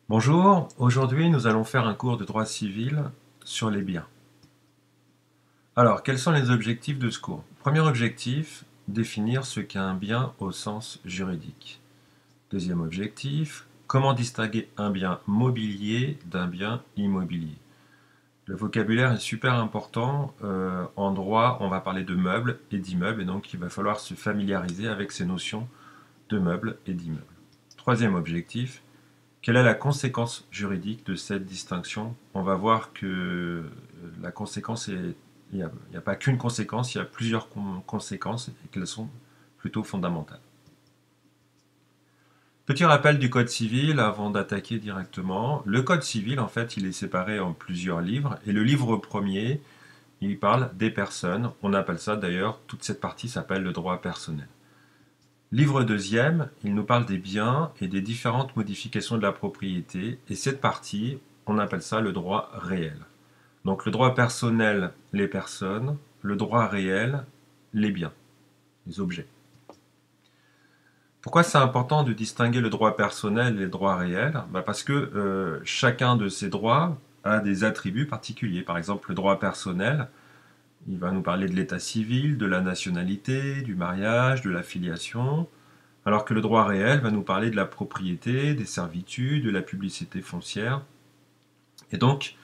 Bonjour, aujourd'hui nous allons faire un cours de droit civil sur les biens. Alors, quels sont les objectifs de ce cours? Premier objectif, définir ce qu'est un bien au sens juridique. Deuxième objectif, comment distinguer un bien mobilier d'un bien immobilier. Le vocabulaire est super important. En droit, on va parler de meubles et d'immeubles, et donc il va falloir se familiariser avec ces notions de meubles et d'immeubles. Troisième objectif, quelle est la conséquence juridique de cette distinction? On va voir que la conséquence est... Il n'y a pas qu'une conséquence, il y a plusieurs conséquences et qu'elles sont plutôt fondamentales. Petit rappel du Code civil avant d'attaquer directement. Le Code civil, en fait, il est séparé en plusieurs livres. Et le livre premier, il parle des personnes. On appelle ça d'ailleurs, toute cette partie s'appelle le droit personnel. Livre deuxième, il nous parle des biens et des différentes modifications de la propriété. Et cette partie, on appelle ça le droit réel. Donc le droit personnel, les personnes, le droit réel, les biens, les objets. Pourquoi c'est important de distinguer le droit personnel et le droit réel? Parce que chacun de ces droits a des attributs particuliers. Par exemple, le droit personnel, il va nous parler de l'état civil, de la nationalité, du mariage, de la filiation, alors que le droit réel va nous parler de la propriété, des servitudes, de la publicité foncière. Et donc,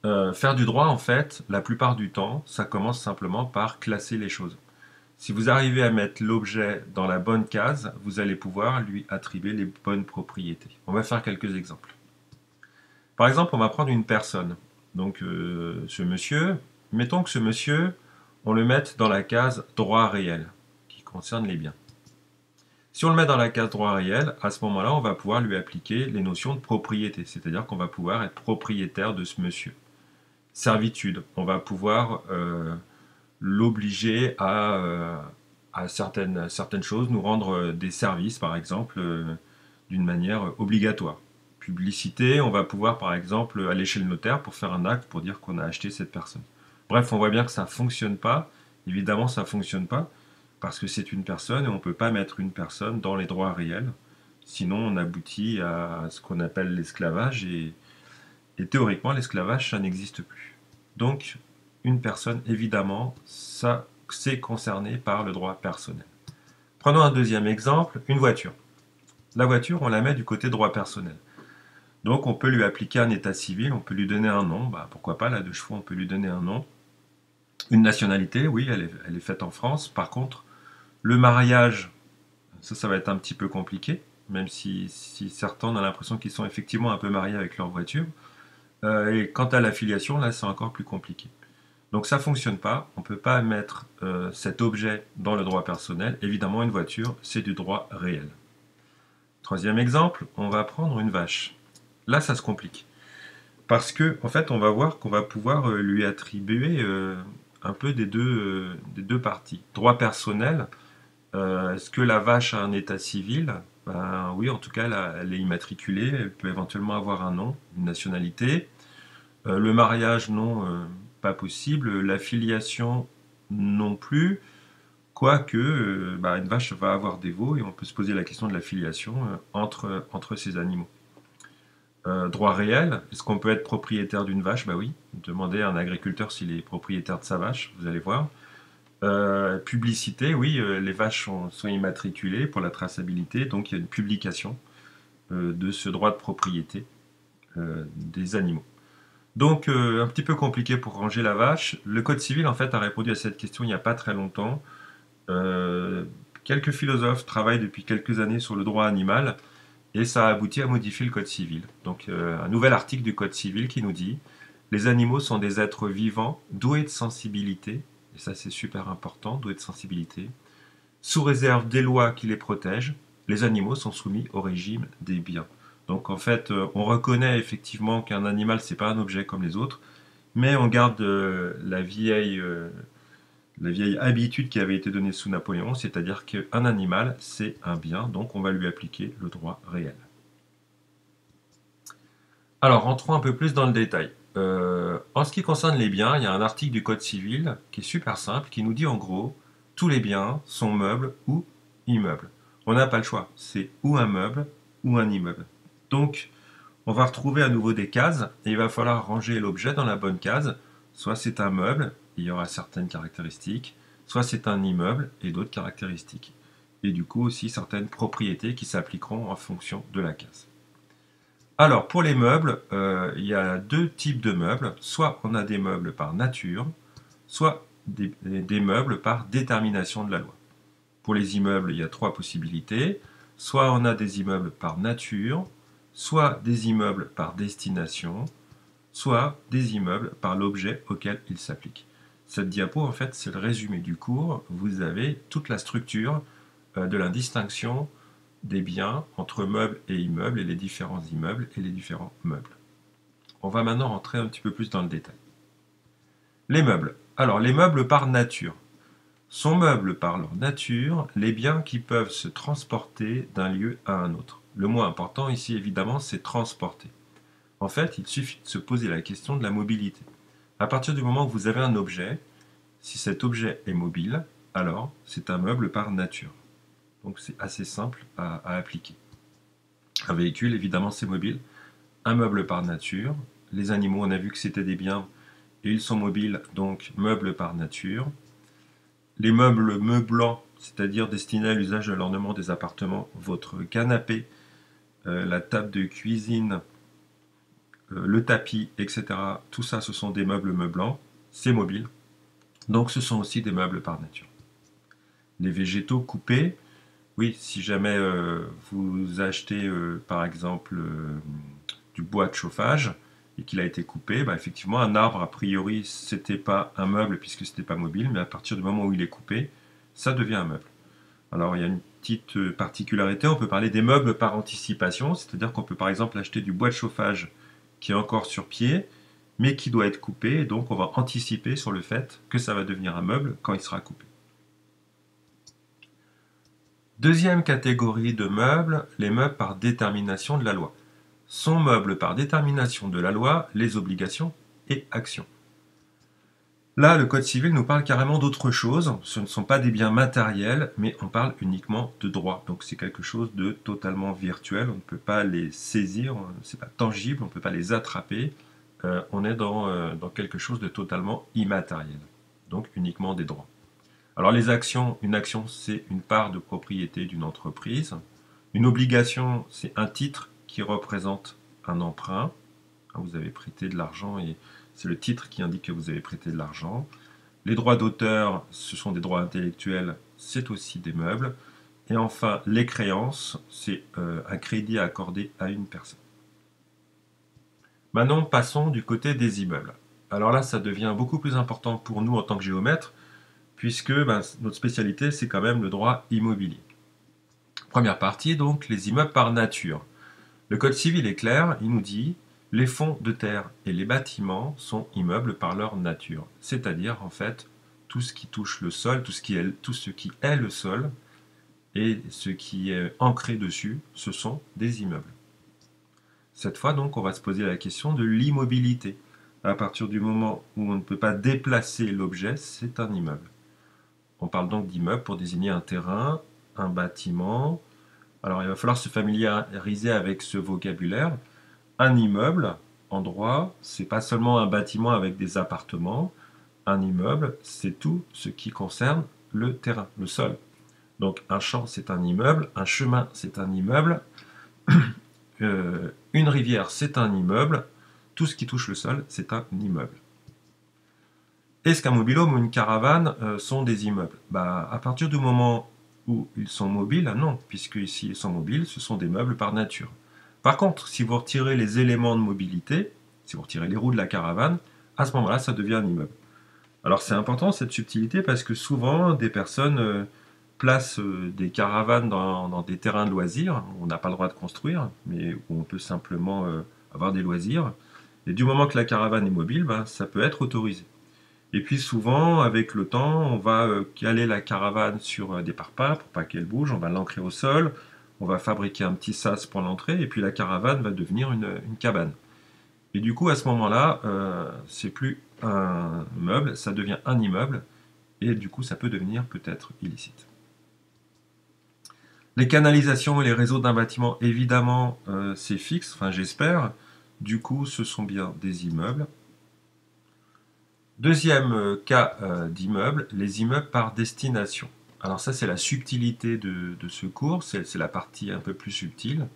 faire du droit, en fait, la plupart du temps, ça commence simplement par classer les choses. Si vous arrivez à mettre l'objet dans la bonne case, vous allez pouvoir lui attribuer les bonnes propriétés. On va faire quelques exemples. Par exemple, on va prendre une personne. Donc, ce monsieur, mettons que ce monsieur, on le mette dans la case droit réel, qui concerne les biens. Si on le met dans la case droit réel, à ce moment-là, on va pouvoir lui appliquer les notions de propriété, c'est-à-dire qu'on va pouvoir être propriétaire de ce monsieur. Servitude, on va pouvoir l'obliger à certaines choses, nous rendre des services, par exemple, d'une manière obligatoire. Publicité, on va pouvoir, par exemple, aller chez le notaire pour faire un acte pour dire qu'on a acheté cette personne. Bref, on voit bien que ça ne fonctionne pas. Évidemment, ça ne fonctionne pas parce que c'est une personne et on ne peut pas mettre une personne dans les droits réels. Sinon, on aboutit à ce qu'on appelle l'esclavage et théoriquement, l'esclavage, ça n'existe plus. Donc, une personne, évidemment, ça, c'est concerné par le droit personnel. Prenons un deuxième exemple, une voiture. La voiture, on la met du côté droit personnel. Donc, on peut lui appliquer un état civil, on peut lui donner un nom, pourquoi pas, la deux chevaux, on peut lui donner un nom. Une nationalité, oui, elle est faite en France. Par contre, le mariage, ça va être un petit peu compliqué, même si certains, on a l'impression qu'ils sont effectivement un peu mariés avec leur voiture. Et quant à l'affiliation, là, c'est encore plus compliqué. Donc ça ne fonctionne pas, on ne peut pas mettre cet objet dans le droit personnel. Évidemment, une voiture, c'est du droit réel. Troisième exemple, on va prendre une vache. Là, ça se complique. Parce que, en fait, on va voir qu'on va pouvoir lui attribuer un peu des deux parties. Droit personnel, est-ce que la vache a un état civil? Oui, en tout cas, elle est immatriculée, elle peut éventuellement avoir un nom, une nationalité. Le mariage, non, pas possible. La filiation, non plus. Quoique, une vache va avoir des veaux et on peut se poser la question de la filiation entre ces animaux. Droit réel, est-ce qu'on peut être propriétaire d'une vache? Oui. Demandez à un agriculteur s'il est propriétaire de sa vache, vous allez voir. Publicité, oui, les vaches sont immatriculées pour la traçabilité, donc il y a une publication de ce droit de propriété des animaux. Donc, un petit peu compliqué pour ranger la vache. Le Code civil, en fait, a répondu à cette question il n'y a pas très longtemps. Quelques philosophes travaillent depuis quelques années sur le droit animal et ça a abouti à modifier le Code civil. Donc, un nouvel article du Code civil qui nous dit « Les animaux sont des êtres vivants, doués de sensibilité, et ça c'est super important, doués de sensibilité, sous réserve des lois qui les protègent, les animaux sont soumis au régime des biens. » Donc en fait, on reconnaît effectivement qu'un animal, c'est pas un objet comme les autres, mais on garde la vieille habitude qui avait été donnée sous Napoléon, c'est-à-dire qu'un animal, c'est un bien, donc on va lui appliquer le droit réel. Alors, rentrons un peu plus dans le détail. En ce qui concerne les biens, il y a un article du Code civil qui est super simple, qui nous dit en gros, tous les biens sont meubles ou immeubles. On n'a pas le choix, c'est ou un meuble ou un immeuble. Donc, On va retrouver à nouveau des cases et il va falloir ranger l'objet dans la bonne case. Soit c'est un meuble, il y aura certaines caractéristiques, soit c'est un immeuble et d'autres caractéristiques. Et du coup aussi certaines propriétés qui s'appliqueront en fonction de la case. Alors pour les meubles, il y a deux types de meubles. Soit on a des meubles par nature, soit des meubles par détermination de la loi. Pour les immeubles, il y a trois possibilités. Soit on a des immeubles par nature, soit des immeubles par destination, soit des immeubles par l'objet auquel ils s'appliquent. Cette diapo, en fait, c'est le résumé du cours. Vous avez toute la structure de la distinction des biens entre meubles et immeubles, et les différents immeubles et les différents meubles. On va maintenant rentrer un petit peu plus dans le détail. Les meubles. Alors, les meubles par nature. Sont meubles par leur nature les biens qui peuvent se transporter d'un lieu à un autre. Le mot important ici, évidemment, c'est transporter. En fait, il suffit de se poser la question de la mobilité. À partir du moment où vous avez un objet, si cet objet est mobile, alors c'est un meuble par nature. Donc c'est assez simple à appliquer. Un véhicule, évidemment, c'est mobile. Un meuble par nature. Les animaux, on a vu que c'était des biens et ils sont mobiles, donc meubles par nature. Les meubles meublants, c'est-à-dire destinés à l'usage de l'ornement des appartements, votre canapé, la table de cuisine, le tapis, etc. Tout ça, ce sont des meubles meublants, c'est mobile. Donc ce sont aussi des meubles par nature. Les végétaux coupés, oui, si jamais vous achetez par exemple du bois de chauffage et qu'il a été coupé, bah, effectivement un arbre a priori c'était pas un meuble puisque c'était pas mobile, mais à partir du moment où il est coupé, ça devient un meuble. Alors il y a une petite particularité, on peut parler des meubles par anticipation, c'est-à-dire qu'on peut par exemple acheter du bois de chauffage qui est encore sur pied, mais qui doit être coupé, et donc on va anticiper sur le fait que ça va devenir un meuble quand il sera coupé. Deuxième catégorie de meubles, les meubles par détermination de la loi. Sont meubles par détermination de la loi les obligations et actions. Là, le Code civil nous parle carrément d'autre chose. Ce ne sont pas des biens matériels, mais on parle uniquement de droit. Donc c'est quelque chose de totalement virtuel. On ne peut pas les saisir, c'est pas tangible, on ne peut pas les attraper. On est dans quelque chose de totalement immatériel. Donc uniquement des droits. Alors les actions, une action c'est une part de propriété d'une entreprise. Une obligation c'est un titre qui représente un emprunt. Vous avez prêté de l'argent et c'est le titre qui indique que vous avez prêté de l'argent. Les droits d'auteur, ce sont des droits intellectuels, c'est aussi des meubles. Et enfin, les créances, c'est un crédit accordé à une personne. Maintenant, passons du côté des immeubles. Alors là, ça devient beaucoup plus important pour nous en tant que géomètres, puisque notre spécialité, c'est quand même le droit immobilier. Première partie, donc, les immeubles par nature. Le Code civil est clair, il nous dit les fonds de terre et les bâtiments sont immeubles par leur nature. C'est-à-dire, en fait, tout ce qui touche le sol, tout ce qui est le sol et ce qui est ancré dessus, ce sont des immeubles. Cette fois, donc, on va se poser la question de l'immobilité. À partir du moment où on ne peut pas déplacer l'objet, c'est un immeuble. On parle donc d'immeuble pour désigner un terrain, un bâtiment. Alors, il va falloir se familiariser avec ce vocabulaire. Un immeuble, en droit, c'est pas seulement un bâtiment avec des appartements. Un immeuble, c'est tout ce qui concerne le terrain, le sol. Donc un champ, c'est un immeuble, un chemin, c'est un immeuble, une rivière, c'est un immeuble, tout ce qui touche le sol, c'est un immeuble. Est-ce qu'un mobil-home ou une caravane sont des immeubles? À partir du moment où ils sont mobiles, non, puisque ici ils sont mobiles, ce sont des meubles par nature. Par contre, si vous retirez les éléments de mobilité, si vous retirez les roues de la caravane, à ce moment-là, ça devient un immeuble. Alors c'est important cette subtilité parce que souvent des personnes placent des caravanes dans des terrains de loisirs où on n'a pas le droit de construire, mais où on peut simplement avoir des loisirs. Et du moment que la caravane est mobile, ça peut être autorisé. Et puis souvent, avec le temps, on va caler la caravane sur des parpaings pour pas qu'elle bouge, on va l'ancrer au sol, on va fabriquer un petit sas pour l'entrée, et puis la caravane va devenir une cabane. Et du coup, à ce moment-là, c'est plus un meuble, ça devient un immeuble, et du coup, ça peut devenir peut-être illicite. Les canalisations et les réseaux d'un bâtiment, évidemment, c'est fixe, enfin j'espère. Du coup, ce sont bien des immeubles. Deuxième cas d'immeuble, les immeubles par destination. Alors ça, c'est la subtilité de ce cours, c'est la partie un peu plus subtile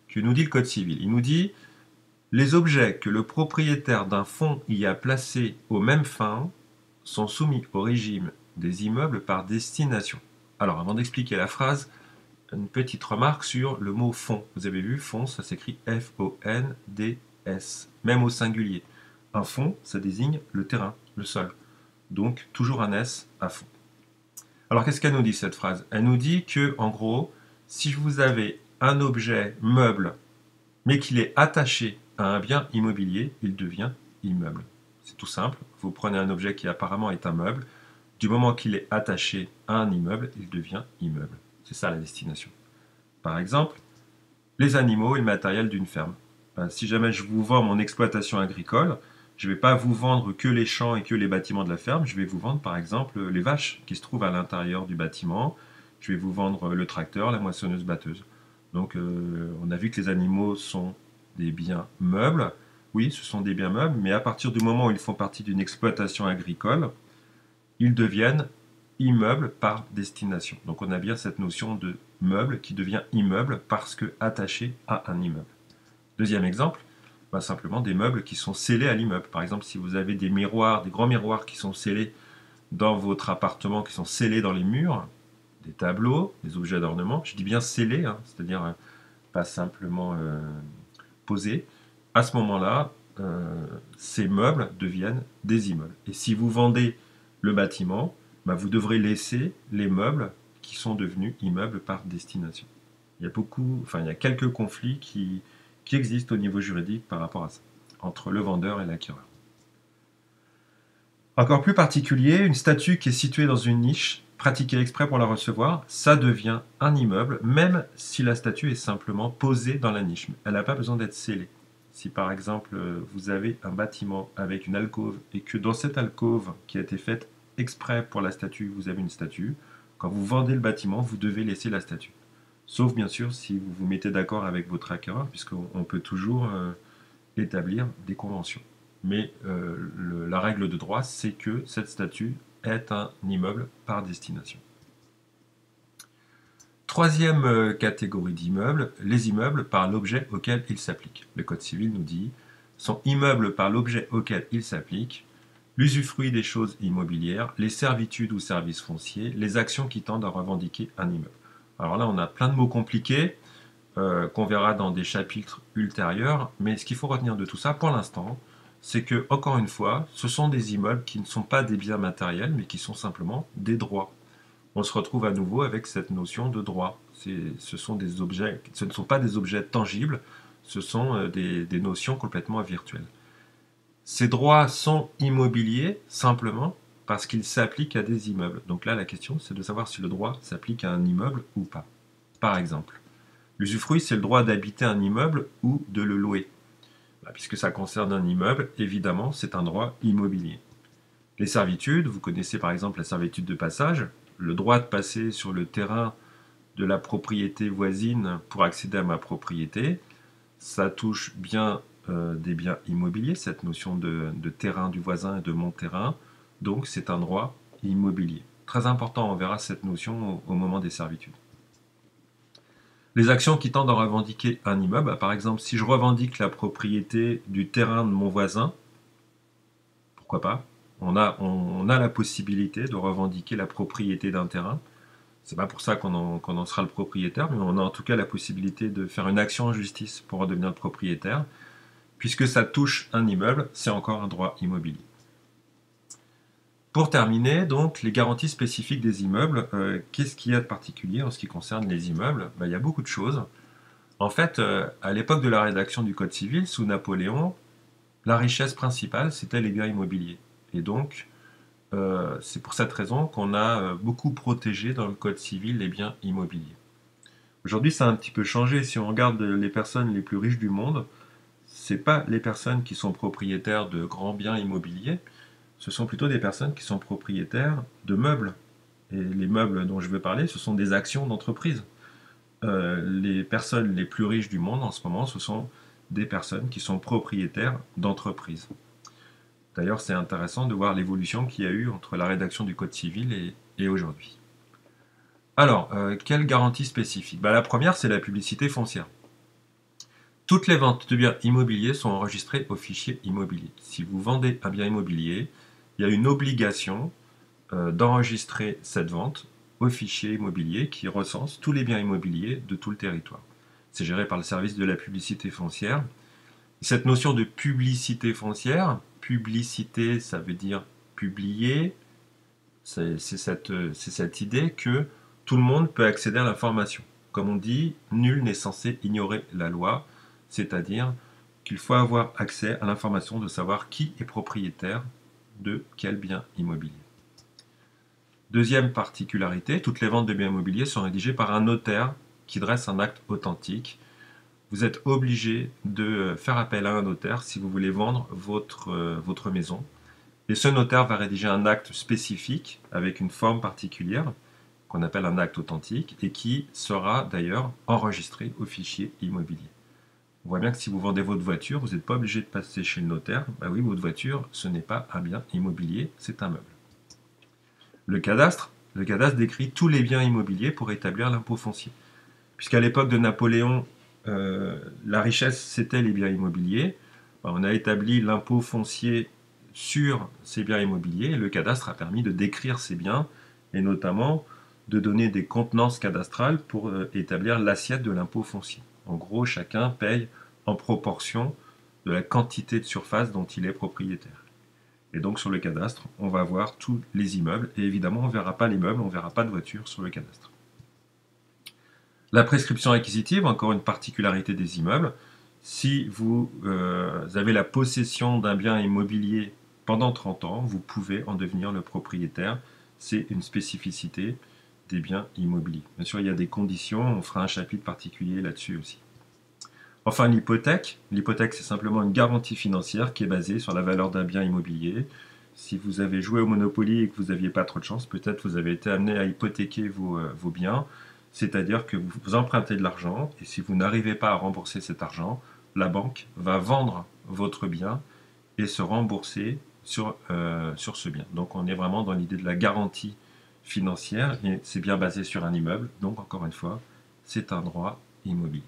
que nous dit le Code civil. Il nous dit les objets que le propriétaire d'un fonds y a placés aux mêmes fins sont soumis au régime des immeubles par destination. Alors avant d'expliquer la phrase, une petite remarque sur le mot fonds. Vous avez vu, fonds, ça s'écrit F-O-N-D-S, même au singulier. Un fond, ça désigne le terrain, le sol. Donc, toujours un S à fond. Alors, qu'est-ce qu'elle nous dit, cette phrase? Elle nous dit que, en gros, si vous avez un objet meuble, mais qu'il est attaché à un bien immobilier, il devient immeuble. C'est tout simple. Vous prenez un objet qui apparemment est un meuble. Du moment qu'il est attaché à un immeuble, il devient immeuble. C'est ça la destination. Par exemple, les animaux et le matériel d'une ferme. Si jamais je vous vends mon exploitation agricole, je ne vais pas vous vendre que les champs et que les bâtiments de la ferme, je vais vous vendre par exemple les vaches qui se trouvent à l'intérieur du bâtiment, je vais vous vendre le tracteur, la moissonneuse-batteuse. Donc on a vu que les animaux sont des biens meubles. Oui, ce sont des biens meubles, mais à partir du moment où ils font partie d'une exploitation agricole, ils deviennent immeubles par destination. Donc on a bien cette notion de meuble qui devient immeuble parce que attaché à un immeuble. Deuxième exemple, simplement des meubles qui sont scellés à l'immeuble. Par exemple, si vous avez des miroirs, des grands miroirs qui sont scellés dans votre appartement, qui sont scellés dans les murs, des tableaux, des objets d'ornement, je dis bien scellés, hein, c'est-à-dire pas simplement posés, à ce moment-là, ces meubles deviennent des immeubles. Et si vous vendez le bâtiment, vous devrez laisser les meubles qui sont devenus immeubles par destination. Il y a quelques conflits qui existent au niveau juridique par rapport à ça, entre le vendeur et l'acquéreur. Encore plus particulier, une statue qui est située dans une niche, pratiquée exprès pour la recevoir, ça devient un immeuble, même si la statue est simplement posée dans la niche. Elle n'a pas besoin d'être scellée. Si par exemple vous avez un bâtiment avec une alcôve et que dans cette alcôve qui a été faite exprès pour la statue, vous avez une statue, quand vous vendez le bâtiment, vous devez laisser la statue. Sauf bien sûr si vous vous mettez d'accord avec votre acquéreur, puisqu'on peut toujours établir des conventions. Mais la règle de droit, c'est que cette statue est un immeuble par destination. Troisième catégorie d'immeubles, les immeubles par l'objet auquel ils s'appliquent. Le Code civil nous dit sont immeubles par l'objet auquel ils s'appliquent, l'usufruit des choses immobilières, les servitudes ou services fonciers, les actions qui tendent à revendiquer un immeuble. Alors là, on a plein de mots compliqués qu'on verra dans des chapitres ultérieurs, mais ce qu'il faut retenir de tout ça pour l'instant, c'est que, encore une fois, ce sont des immeubles qui ne sont pas des biens matériels, mais qui sont simplement des droits. On se retrouve à nouveau avec cette notion de droit. Ce sont des objets, ce ne sont pas des objets tangibles, ce sont des notions complètement virtuelles. Ces droits sont immobiliers simplement parce qu'ils s'appliquent à des immeubles. Donc là, la question, c'est de savoir si le droit s'applique à un immeuble ou pas. Par exemple, l'usufruit, c'est le droit d'habiter un immeuble ou de le louer. Puisque ça concerne un immeuble, évidemment, c'est un droit immobilier. Les servitudes, vous connaissez par exemple la servitude de passage, le droit de passer sur le terrain de la propriété voisine pour accéder à ma propriété, ça touche bien des biens immobiliers, cette notion de terrain du voisin et de mon terrain, donc c'est un droit immobilier. Très important, on verra cette notion au moment des servitudes. Les actions qui tendent à revendiquer un immeuble, par exemple, si je revendique la propriété du terrain de mon voisin, pourquoi pas? On a la possibilité de revendiquer la propriété d'un terrain. C'est pas pour ça qu'on en sera le propriétaire, mais on a en tout cas la possibilité de faire une action en justice pour en devenir le propriétaire. Puisque ça touche un immeuble, c'est encore un droit immobilier. Pour terminer, donc, les garanties spécifiques des immeubles, qu'est-ce qu'il y a de particulier en ce qui concerne les immeubles? Il y a beaucoup de choses. En fait, à l'époque de la rédaction du Code civil, sous Napoléon, la richesse principale, c'était les biens immobiliers. Et donc, c'est pour cette raison qu'on a beaucoup protégé dans le Code civil les biens immobiliers. Aujourd'hui, ça a un petit peu changé. Si on regarde les personnes les plus riches du monde, ce n'est pas les personnes qui sont propriétaires de grands biens immobiliers, ce sont plutôt des personnes qui sont propriétaires de meubles. Et les meubles dont je veux parler, ce sont des actions d'entreprise. les personnes les plus riches du monde en ce moment, ce sont des personnes qui sont propriétaires d'entreprises. D'ailleurs, c'est intéressant de voir l'évolution qu'il y a eu entre la rédaction du Code civil et aujourd'hui. Alors, quelle garantie spécifique? La première, c'est la publicité foncière. Toutes les ventes de biens immobiliers sont enregistrées au fichier immobilier. Si vous vendez un bien immobilier, il y a une obligation d'enregistrer cette vente au fichier immobilier qui recense tous les biens immobiliers de tout le territoire. C'est géré par le service de la publicité foncière. Cette notion de publicité foncière, publicité, ça veut dire publier, c'est cette idée que tout le monde peut accéder à l'information. Comme on dit, nul n'est censé ignorer la loi, c'est-à-dire qu'il faut avoir accès à l'information de savoir qui est propriétaire de quel bien immobilier. Deuxième particularité, toutes les ventes de biens immobiliers sont rédigées par un notaire qui dresse un acte authentique. Vous êtes obligé de faire appel à un notaire si vous voulez vendre votre maison. Et ce notaire va rédiger un acte spécifique avec une forme particulière qu'on appelle un acte authentique et qui sera d'ailleurs enregistré au fichier immobilier. On voit bien que si vous vendez votre voiture, vous n'êtes pas obligé de passer chez le notaire. Oui, votre voiture, ce n'est pas un bien immobilier, c'est un meuble. Le cadastre décrit tous les biens immobiliers pour établir l'impôt foncier. Puisqu'à l'époque de Napoléon, la richesse, c'était les biens immobiliers, on a établi l'impôt foncier sur ces biens immobiliers et le cadastre a permis de décrire ces biens et notamment de donner des contenances cadastrales pour établir l'assiette de l'impôt foncier. En gros, chacun paye en proportion de la quantité de surface dont il est propriétaire. Et donc sur le cadastre, on va voir tous les immeubles et évidemment on ne verra pas les meubles, on ne verra pas de voiture sur le cadastre. La prescription acquisitive, encore une particularité des immeubles. Si vous avez la possession d'un bien immobilier pendant 30 ans, vous pouvez en devenir le propriétaire. C'est une spécificité des biens immobiliers. Bien sûr, il y a des conditions, on fera un chapitre particulier là-dessus aussi. Enfin, l'hypothèque. L'hypothèque, c'est simplement une garantie financière qui est basée sur la valeur d'un bien immobilier. Si vous avez joué au Monopoly et que vous n'aviez pas trop de chance, peut-être vous avez été amené à hypothéquer vos biens. C'est-à-dire que vous empruntez de l'argent et si vous n'arrivez pas à rembourser cet argent, la banque va vendre votre bien et se rembourser sur ce bien. Donc on est vraiment dans l'idée de la garantie financière et c'est bien basé sur un immeuble. Donc encore une fois, c'est un droit immobilier.